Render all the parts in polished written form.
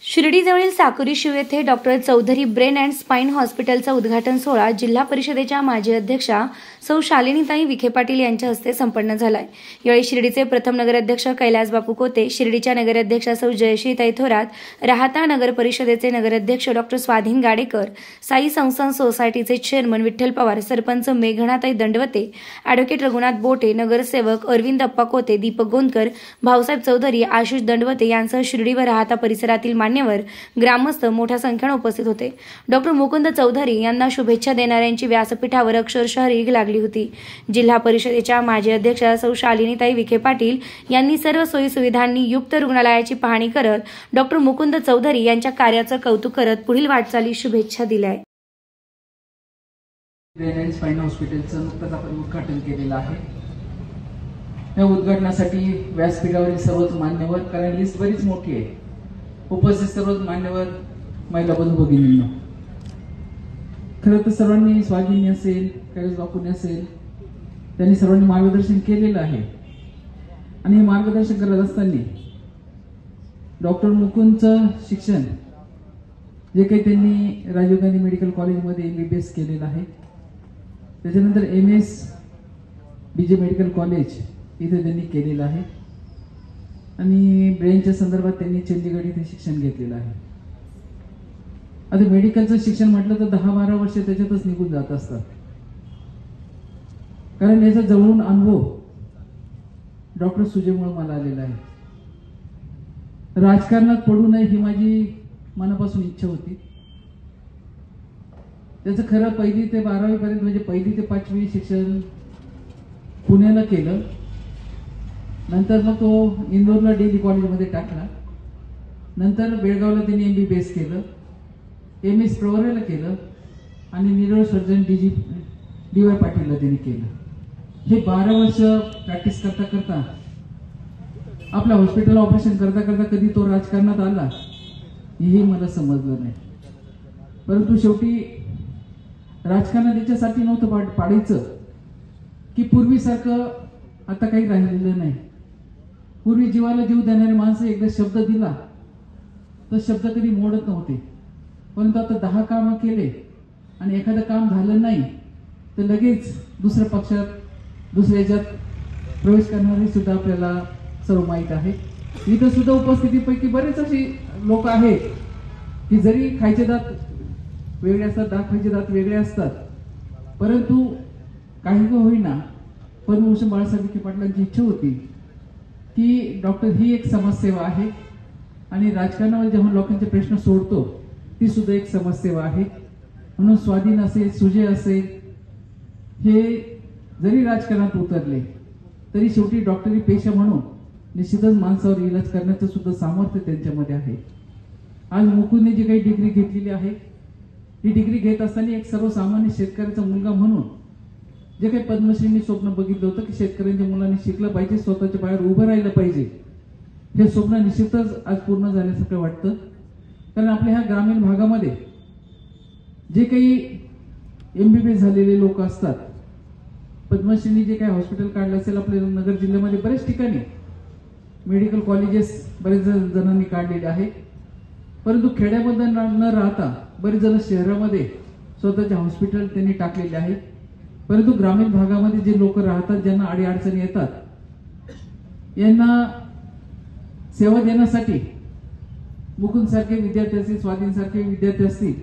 शिर्डीजवळील साकुरी शिव येथे doctor Chaudhari brain and spine हॉस्पिटलचा उद्घाटन सोहळा जिल्हा परिषदेच्या माजी अध्यक्षा सौ शालिनीताई विखे पाटील यांच्या हस्ते संपन्न झालाय। यावेळी शिर्डीचे प्रथम नगराध्यक्ष कैलास बापू कोते, शिर्डीच्या नगराध्यक्षा सौ जयश्रीताई थोरात, राहता नगर परिषदेचे नगराध्यक्ष डॉक्टर स्वाधीन गाडेकर, साई संस्थान सोसायटीचे चेअरमन विठ्ठल पवार, सरपंच मेघनाताई दंडवते, ॲडव्होकेट रघुनाथ बोटे, नगरसेवक अरविंद अप्पा कोते, दीपक गोंदकर, भाऊसाहेब चौधरी, आशिष दंडवते यांसह शिर्डी व राहता परिसरातील मान्यवर ग्रामस्थ मोठ्या संख्येने उपस्थित होते। डॉक्टर मुकुंद चौधरी यांना शुभेच्छा देणाऱ्यांची व्यासपीठावर अक्षरशः रीघ लागली होती। जिल्हा परिषदेच्या माजी अध्यक्षा सौ शालिनीताई विखे पाटील यांनी सर्व सोयी सुविधांनी युक्त रुग्णालयाची पाहणी करत डॉक्टर मुकुंद चौधरी यांच्या कार्याचं कौतुक करत पुढील वाटचाली शुभेच्छा दिल्या। ब्रेन अँड स्पाइन हॉस्पिटलचं नुकतंच आपण उद्घाटन केलेलं आहे। या उद्घाटनासाठी व्यासपीठावरील सर्वच मान्यवर, कारण लिस्ट बरीच मोठी आहे, उपस्थित सर्वच मान्यवर महिला बंधू भगिनींना, खरं तर सर्वांनी स्वाधीनी असेल, कैलास बापूंनी असेल, त्यांनी सर्वांनी मार्गदर्शन केलेलं आहे। आणि हे मार्गदर्शन करत असताना डॉक्टर मुकुंदचं शिक्षण जे काही त्यांनी राजीव गांधी मेडिकल कॉलेजमध्ये MBBS केलेलं आहे, त्याच्यानंतर MS BJ मेडिकल कॉलेज इथे त्यांनी केलेलं आहे आणि ब्रेनच्या संदर्भात त्यांनी चंदीगड इथे शिक्षण घेतलेलं आहे। आता मेडिकलचं शिक्षण म्हटलं तर 10-12 वर्ष त्याच्यातच निघून जात असतात, कारण याचा जवळून अनुभव डॉक्टर सुजयमुळे मला आलेला आहे। राजकारणात पडू नये ही माझी मनापासून इच्छा होती। त्याचं खरं 1ली ते 12वी पर्यंत म्हणजे 1ली ते 5वी शिक्षण पुण्याला केलं, नंतर मग तो इंदोरला DD कॉलेजमध्ये टाकला, नंतर बेळगावला त्यांनी MBBS केलं, MS प्रवराला केलं आणि न्यूरो सर्जन DY पाटीलला त्यांनी केलं। हे 12 वर्ष प्रॅक्टिस करता करता आपल्या हॉस्पिटल ऑपरेशन करता करता कधी तो राजकारणात आला हेही मला समजलं नाही, परंतु शेवटी राजकारण त्याच्यासाठी नव्हतं पाडायचं की पूर्वीसारखं आता काही राहिलेलं नाही। पूर्वी जीवाला जीव देणारे माणसं एकदा शब्द दिला तर शब्द कधी मोडत नव्हते, परंतु आता 10 कामं केले आणि एखादं काम झालं नाही तर लगेच दुसऱ्या पक्षात, दुसऱ्या याच्यात प्रवेश करणारे सुद्धा आपल्याला सर्व माहीत आहे। इथं सुद्धा उपस्थितीपैकी बरेच असे लोक आहेत की जरी खायचे दात वेगळे असतात, दात खायचे दात वेगळे असतात, परंतु काही का होईना पद्मभूषण बाळासाहेब विखे पाटलांची इच्छा होती की डॉक्टर ही एक समाजसेवा आहे आणि राजकारणामध्ये जेव्हा लोकांचे प्रश्न सोडतो ती सुद्धा एक समाजसेवा आहे। म्हणून स्वाधीन असेल, सुजय असेल, हे जरी राजकारणात उतरले तरी शेवटी डॉक्टरी पेशा म्हणून निश्चितच माणसावर इलाज करण्याचं सुद्धा सामर्थ्य त्यांच्यामध्ये आहे। आज मुकुंदने जी काही डिग्री घेतलेली आहे, ही डिग्री घेत असताना एक सर्वसामान्य शेतकऱ्याचा मुलगा म्हणून जे काही पद्मश्रींनी स्वप्न बघितलं होतं की शेतकऱ्यांच्या मुलांनी शिकलं पाहिजे, स्वतःच्या पायावर उभं राहिलं पाहिजे, हे स्वप्न निश्चितच आज पूर्ण झाल्यासारखं वाटतं। कारण आपल्या ह्या ग्रामीण भागामध्ये जे काही MBBS झालेले लोक असतात, पद्मश्रींनी जे काही हॉस्पिटल काढलं असेल आपल्या नगर जिल्ह्यामध्ये बरेच ठिकाणी मेडिकल कॉलेजेस बरेच जणांनी काढलेले आहेत, परंतु खेड्यामध्ये न राहता बरेच जण शहरामध्ये स्वतःचे हॉस्पिटल त्यांनी टाकलेले आहेत। परंतु ग्रामीण भागामध्ये जे लोक राहतात, ज्यांना अडीअडचणी येतात, यांना सेवा देण्यासाठी मुकुंद सारखे विद्यार्थी असतील, स्वाधीन सारखे विद्यार्थी असतील,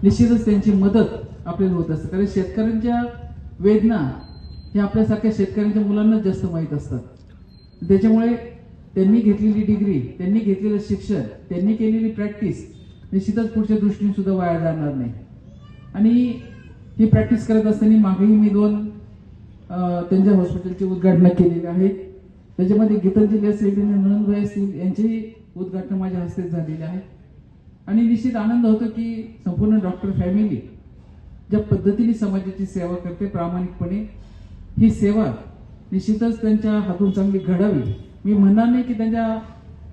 निश्चितच त्यांची मदत आपल्याला होत असते। कारण शेतकऱ्यांच्या वेदना हे आपल्यासारख्या शेतकऱ्यांच्या मुलांना जास्त माहीत असतात। त्याच्यामुळे त्यांनी घेतलेली डिग्री, त्यांनी घेतलेलं शिक्षण, त्यांनी केलेली प्रॅक्टिस निश्चितच पुढच्या दृष्टीने सुद्धा वाया जाणार नाही। आणि ही प्रॅक्टिस करत असताना मागेही मी 2 त्यांच्या हॉस्पिटलचे उद्घाटन केलेले आहेत। त्याच्यामध्ये गीतांजली असेल, नंदनभाई असतील, यांचेही उद्घाटन माझ्या हस्ते झालेले आहे। आणि निश्चित आनंद होतो की संपूर्ण डॉक्टर फॅमिली ज्या पद्धतीने समाजाची सेवा करते प्रामाणिकपणे, ही सेवा निश्चितच त्यांच्या हातून चांगली घडावी। मी म्हणणार नाही की त्यांच्या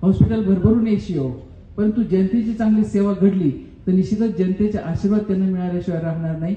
हॉस्पिटल भरभरून यश येवो, परंतु जनतेची चांगली सेवा घडली तर निश्चितच जनतेचे आशीर्वाद त्यांना मिळाल्याशिवाय राहणार नाही।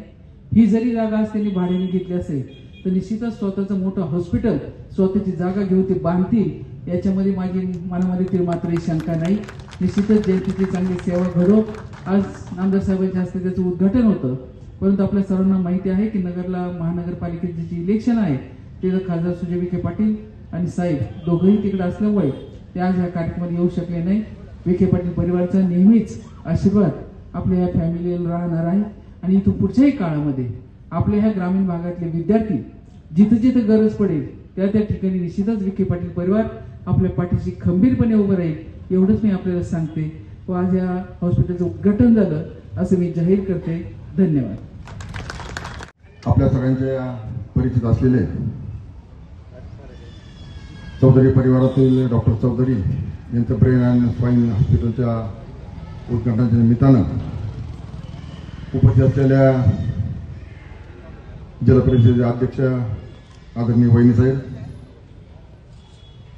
ही जरी जागा आज त्यांनी भाड्याने घेतली असेल तर निश्चितच स्वतःचं मोठं हॉस्पिटल, स्वतःची जागा घेऊन ते बांधतील याच्यामध्ये माझी मनामध्ये मात्र शंका नाही। निश्चितच जयंतीची चांगली सेवा घडो. आज नामदार साहेबांच्या हस्ते त्याचं उद्घाटन होतं. परंतु आपल्या सर्वांना माहिती आहे की नगरला महानगरपालिकेचे जे इलेक्शन आहे ते खासदार सुजय विखे पाटील आणि साहेब दोघंही तिकडे असल्यामुळे ते आज या कार्यक्रमात येऊ शकले नाही. विखे पाटील परिवाराचा नेहमीच आशीर्वाद आपल्या या फॅमिलीला राहणार आहे आणि इथून पुढच्याही काळामध्ये आपल्या ह्या ग्रामीण भागातले विद्यार्थी जिथं जिथं गरज पडेल त्या त्या ठिकाणी निश्चितच विखे पाटील परिवार आपल्या पाठीशी खंबीरपणे उभं राहील एवढंच मी आपल्याला सांगते. व आज या हॉस्पिटलचं उद्घाटन झालं असं मी जाहीर करते. धन्यवाद. आपल्या सगळ्यांच्या परिचित असलेले चौधरी परिवारातील डॉक्टर चौधरी यांचं ब्रेन अँड स्पाइन हॉस्पिटलच्या उद्घाटनाच्या निमित्तानं उपस्थित असलेल्या जिल्हा परिषदेचे अध्यक्ष आदरणीय वहिनी साहेब,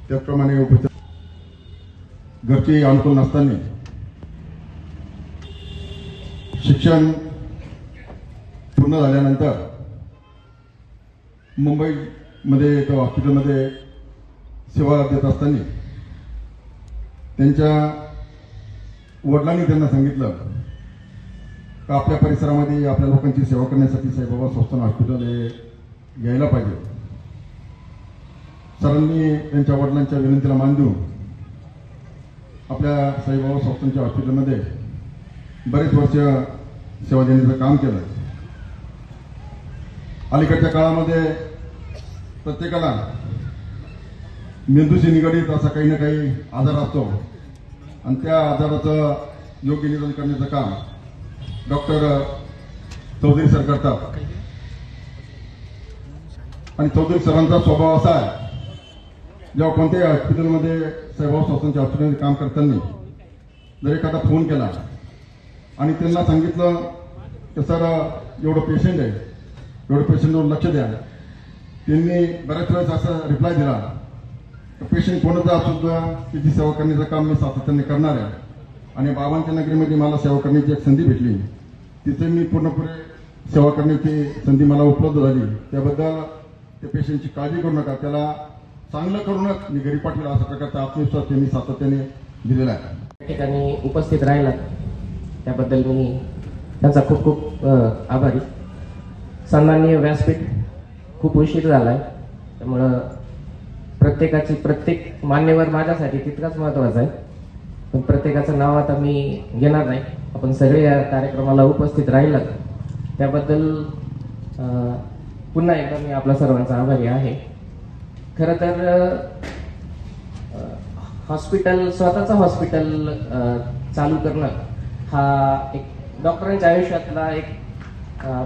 त्याचप्रमाणे उपस्थित घरचे अनुकूल नसताना शिक्षण पूर्ण झाल्यानंतर मुंबईमध्ये एका हॉस्पिटलमध्ये सेवा देत असताना त्यांच्या वडिलांनी त्यांना सांगितलं की आपल्या परिसरामध्ये आपल्या लोकांची सेवा करण्यासाठी साईबाबा संस्थान हॉस्पिटल हे यायला पाहिजे. सरांनी त्यांच्या वडिलांच्या विनंतीला मान देऊन आपल्या साईबाबा संस्थानच्या हॉस्पिटलमध्ये बरेच वर्ष सेवा देण्याचं काम केलं. अलीकडच्या काळामध्ये प्रत्येकाला मेंदूशी निगडीत असा काही ना काही आजार असतो आणि त्या आजाराचं योग्य निदान करण्याचं काम डॉक्टर चौधरी सर करतात. आणि चौधरी सरांचा स्वभाव असा आहे, जेव्हा कोणत्याही हॉस्पिटलमध्ये साईबाबा संस्थानच्या हॉस्पिटलमध्ये काम करताना जर एखादा फोन केला आणि त्यांना सांगितलं की सर एवढं पेशंट आहे, एवढं पेशंटवर लक्ष द्या, त्यांनी बऱ्याच वेळेस असा रिप्लाय दिला पेशंट कोणाचा सुद्धा त्याची सेवा करण्याचं काम मी सातत्याने करणार आहे. आणि बाबांच्या नगरीमध्ये मला सेवा करण्याची एक संधी भेटली, तिथे मी पूर्णपणे सेवा करण्याची संधी मला उपलब्ध झाली. त्याबद्दल त्या पेशंटची काळजी करू नका, त्याला चांगलं करूनच मी घरी पाठवलं अशा प्रकारचा आत्मविश्वास त्यांनी सातत्याने दिलेला आहे. त्या ठिकाणी उपस्थित राहिला त्याबद्दल मी त्यांचा खूप खूप आभारी. सन्माननीय व्यासपीठ खूप उशीर झालाय, त्यामुळं प्रत्येक मान्यवर माझ्यासाठी तितकाच महत्वाचा आहे. पण प्रत्येकाचं नाव आता मी घेणार नाही. आपण सगळे या कार्यक्रमाला उपस्थित राहिलात त्याबद्दल पुन्हा एकदा मी आपल्या सर्वांचा आभारी आहे. खरं तर हॉस्पिटल, स्वतःचं हॉस्पिटल चालू करणं हा एक डॉक्टरांच्या आयुष्यातला एक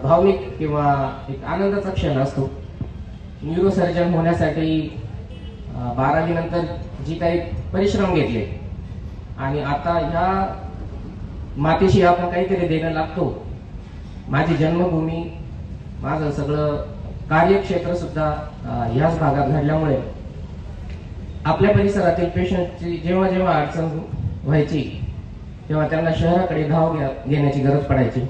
भावनिक किंवा एक आनंदाचा क्षण असतो. न्यूरोसर्जन होण्यासाठी 12वी नंतर जी काही परिश्रम घेतले आणि आता ह्या मातीशी आपण काहीतरी देणं लागतो. माझी जन्मभूमी, माझं सगळं कार्यक्षेत्र सुद्धा ह्याच भागात घडल्यामुळे आपल्या परिसरातील पेशंटची जेव्हा जेव्हा अडचण व्हायची तेव्हा त्यांना शहराकडे धाव घेण्याची गरज पडायची.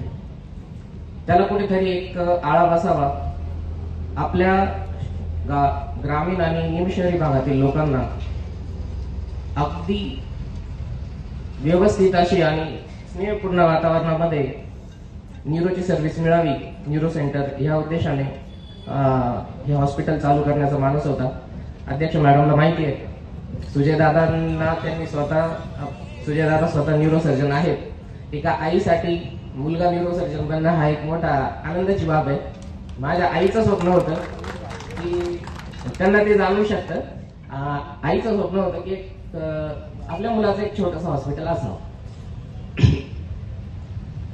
त्याला कुठेतरी एक आळा बसावा. आपल्या ग्रामीण आणि निमशहरी भागातील लोकांना अगदी व्यवस्थित अशी आणि स्नेहपूर्ण वातावरणामध्ये न्यूरोची सर्व्हिस मिळावी, न्यूरो सेंटर ह्या उद्देशाने हे हॉस्पिटल चालू करण्याचा मानस होता. अध्यक्ष मॅडमला माहिती आहे, सुजयदादांना त्यांनी सुजयदादा स्वतः न्यूरोसर्जन आहेत. एका आईसाठी मुलगा न्यूरोसर्जन बनणं हा एक मोठा आनंदाची बाब आहे. माझ्या आईचं स्वप्न होतं की त्यांना ते जाणवू शकतं. आईचं स्वप्न होतं की आपल्या मुलाचं एक छोटंसं हॉस्पिटल असावं.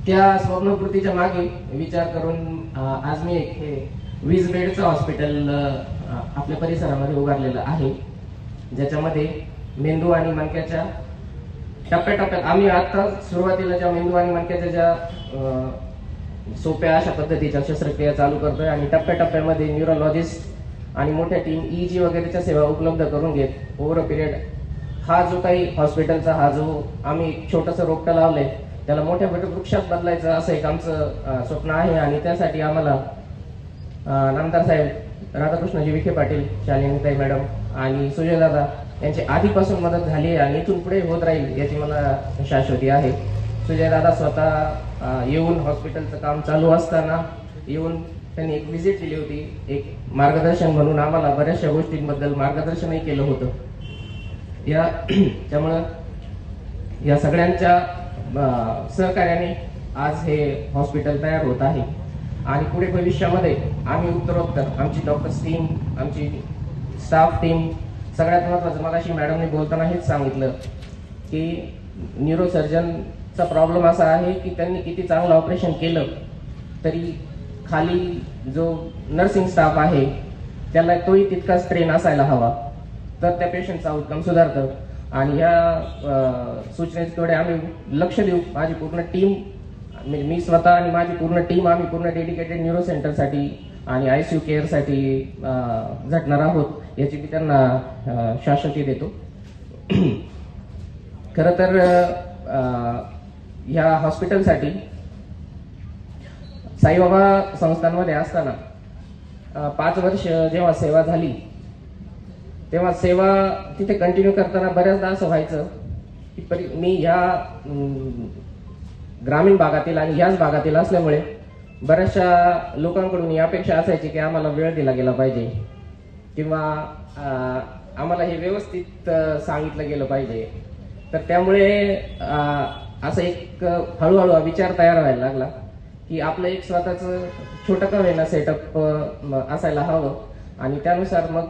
त्या स्वप्नपूर्तीच्या मागे विचार करून आज मी एक हे 20 बेडचं हॉस्पिटल आपल्या परिसरामध्ये उभारलेलं आहे, ज्याच्यामध्ये मेंदू आणि मणक्याच्या टप्प्याटप्प्यात आम्ही आता सुरुवातीला ज्या मेंदू आणि मणक्याच्या ज्या सोप्या अशा पद्धतीच्या शस्त्रक्रिया चालू करतोय आणि टप्प्याटप्प्यामध्ये न्यूरोलॉजिस्ट आणि मोठ्या टीम EG वगैरेच्या सेवा उपलब्ध करून घेत ओव्हर अ पिरियड हा जो काही हॉस्पिटलचा हा जो आम्ही छोटंसं रोपटं लावलंय त्याला मोठ्या वृक्षात बदलायचं असं एक आमचं स्वप्न आहे. आणि त्यासाठी आम्हाला नामदार साहेब राधाकृष्णजी विखे पाटील, शालिनीताई मॅडम आणि सुजयदादा यांची आधीपासून मदत झाली आहे आणि इथून पुढे होत राहील याची मला शाश्वती आहे. सुजय दादा स्वतः येऊन हॉस्पिटलचं काम चालू असताना येऊन त्यांनी एक व्हिजिट दिली होती, एक मार्गदर्शन म्हणून आम्हाला बऱ्याचशा गोष्टींबद्दल मार्गदर्शनही केलं होतं. त्यामुळं या सगळ्यांच्या सहकार्याने आज हे हॉस्पिटल तयार होत आहे आणि पुढे भविष्यामध्ये आम्ही उत्तरोत्तर आमची डॉक्टर्स टीम, आमची स्टाफ टीम, सगळ्यात महत्त्वाचं मगाशी मॅडमने बोलताना हेच सांगितलं की न्यूरोसर्जनचा प्रॉब्लेम असा आहे की त्यांनी किती चांगलं ऑपरेशन केलं तरी खाली जो नर्सिंग स्टाफ आहे त्याला तोही तितका स्ट्रेन असायला हवा, तर त्या पेशंटचं आउटकम सुधारतं. आणि या सूचनेकडे आम्ही लक्ष देऊ. माझी पूर्ण टीम, मी स्वतः आणि माझी पूर्ण टीम आम्ही पूर्ण डेडिकेटेड न्यूरो सेंटरसाठी आणि ICU केअरसाठी झटणार आहोत याची मी त्यांना शाश्वती देतो. खरं तर ह्या हॉस्पिटलसाठी साईबाबा संस्थांमध्ये असताना 5 वर्ष जेव्हा सेवा झाली तेव्हा सेवा तिथे कंटिन्यू करताना बऱ्याचदा असं व्हायचं की मी ह्या ग्रामीण भागातील आणि ह्याच भागातील असल्यामुळे बऱ्याचशा लोकांकडून ही अपेक्षा असायची की आम्हाला वेळ दिला गेला पाहिजे किंवा आम्हाला हे व्यवस्थित सांगितलं गेलं पाहिजे. तर त्यामुळे असं एक हळूहळू विचार तयार व्हायला लागला की आपलं एक स्वतःचं छोटं का होईना सेटअप असायला हवं आणि त्यानुसार मग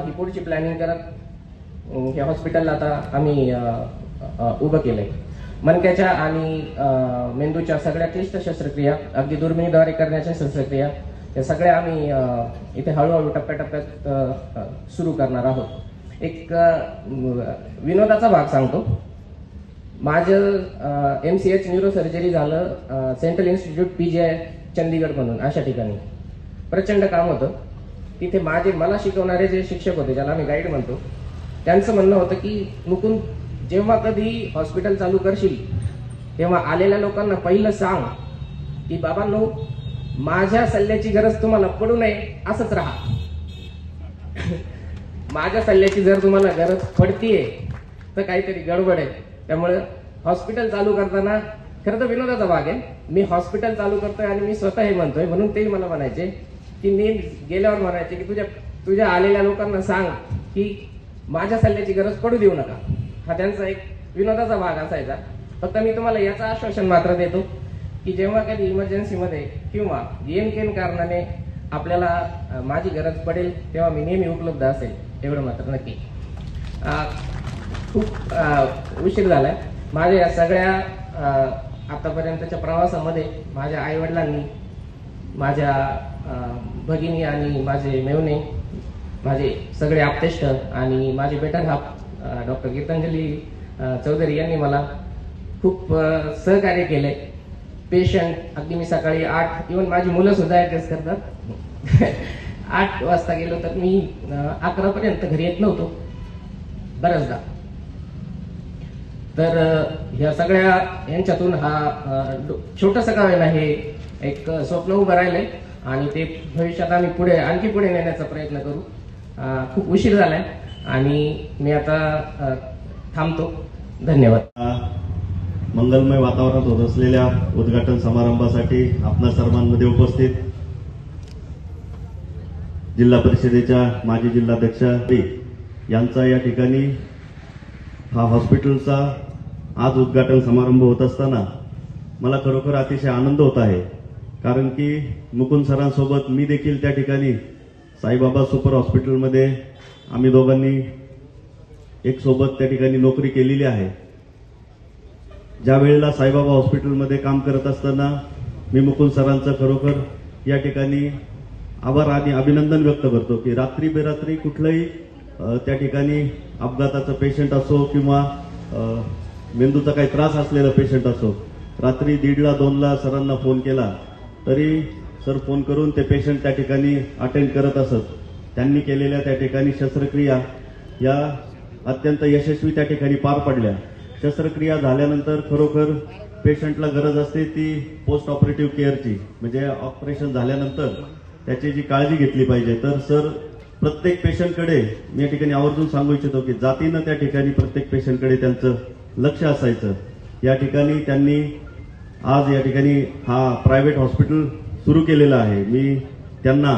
ही पुढची प्लॅनिंग करत हे हॉस्पिटल आता आम्ही उभं केलंय. मणक्याच्या आणि मेंदूच्या सगळ्या क्लिष्ट शस्त्रक्रिया, अगदी दुर्बिणीद्वारे करण्याच्या शस्त्रक्रिया, या सगळ्या आम्ही इथे हळूहळू टप्प्याटप्प्यात सुरू करणार आहोत. एक विनोदाचा भाग सांगतो. माझं MCH न्यूरो सर्जरी झालं सेंट्रल इन्स्टिट्यूट PGI चंदीगड म्हणून अशा ठिकाणी. प्रचंड काम होतं तिथे. मला शिकवणारे जे शिक्षक होते, ज्याला आम्ही गाईड म्हणतो, त्यांचं म्हणणं होतं की मुकुंद, जेव्हा कधी हॉस्पिटल चालू करशील तेव्हा आलेल्या लोकांना पहिलं सांग की बाबांनो, माझ्या सल्ल्याची गरज तुम्हाला पडू नये, असंच राहा. माझ्या सल्ल्याची जर तुम्हाला गरज पडतीये तर काहीतरी गडबड आहे. त्यामुळे हॉस्पिटल चालू करताना खरं तर विनोदाचा भाग आहे. मी हॉस्पिटल चालू करतोय आणि मी स्वतः हे म्हणतोय म्हणून तेही मला म्हणायचे की मी गेल्यावर म्हणायचे की तुझ्या आलेल्या लोकांना सांग की माझ्या सल्ल्याची गरज पडू देऊ नका. हा त्यांचा एक विनोदाचा भाग असायचा. फक्त मी तुम्हाला याचं आश्वासन मात्र देतो की जेव्हा कधी इमर्जन्सीमध्ये किंवा येनकेन कारणाने आपल्याला माझी गरज पडेल तेव्हा मी नेहमी उपलब्ध असेल, एवढं मात्र नक्की. खूप उशीर झालाय. माझ्या या सगळ्या आतापर्यंतच्या प्रवासामध्ये माझ्या आईवडिलांनी, माझ्या भगिनी आणि माझे मेवणे, माझे सगळे आप्तेष्ट आणि माझे better half doctor Gitanjali Chaudhari यांनी मला खूप सहकार्य केले. पेशंट अगदी मी सकाळी 8, इव्हन माझी मुलं सुद्धा ऍडजस्ट करतात, 8 वाजता गेलो तर मी 11 पर्यंत घरी येत नव्हतो बऱ्याचदा. तर ह्या सगळ्या यांच्यातून हा छोटंसं का आहे ना, हे एक स्वप्न उभं राहिलंय आणि ते भविष्यात आम्ही आणखी पुढे नेण्याचा प्रयत्न करू. खूप उशीर झालाय आणि मी आता थांबतो. धन्यवाद. मंगलमय वातावरणात होत असलेल्या उद्घाटन समारंभासाठी आपणा सर्वांमध्ये उपस्थित जिल्हा परिषदेच्या माजी जिल्हाध्यक्ष यांचा या ठिकाणी हा हॉस्पिटलचा आज उद्घाटन समारंभ होत असताना मला खरोखर अतिशय आनंद होत आहे. कारण की मुकुंद सरांसोबत मी देखील त्या ठिकाणी साईबाबा सुपर हॉस्पिटलमध्ये आम्ही दोघांनी एक सोबत त्या ठिकाणी नोकरी केलेली आहे. ज्या वेळेला साईबाबा हॉस्पिटलमध्ये काम करत असताना मी मुकुंद सरांचं खरोखर या ठिकाणी आभार आणि अभिनंदन व्यक्त करतो की रात्री बेरात्री कुठलंही त्या ठिकाणी अपघाताचं पेशंट असो किंवा मेंदूचा काही त्रास असलेला पेशंट असो, रात्री 1:30ला 2ला सरांना फोन केला तरी सर फोन करून ते पेशंट त्या ठिकाणी अटेंड करत असत. त्यांनी केलेल्या त्या ठिकाणी शस्त्रक्रिया या अत्यंत यशस्वी त्या ठिकाणी पार पडल्या. शस्त्रक्रिया झाल्यानंतर खरोखर पेशंटला गरज असते ती पोस्ट ऑपरेटिव्ह केअरची, म्हणजे ऑपरेशन झाल्यानंतर त्याची जी काळजी घेतली पाहिजे. तर सर प्रत्येक पेशंटकडे मी या ठिकाणी आवर्जून सांगू इच्छितो की जातीनं त्या ठिकाणी प्रत्येक पेशंटकडे त्यांचं लक्ष असायचं. या ठिकाणी त्यांनी आज या ठिकाणी हा प्रायव्हेट हॉस्पिटल सुरू केलेला आहे. मी त्यांना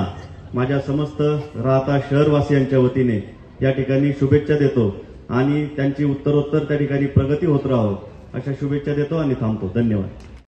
माझ्या समस्त राहता शहरवासियांच्या वतीने या ठिकाणी शुभेच्छा देतो आणि त्यांची उत्तरोत्तर त्या ठिकाणी प्रगती होत राहो अशा शुभेच्छा देतो आणि थांबतो. धन्यवाद.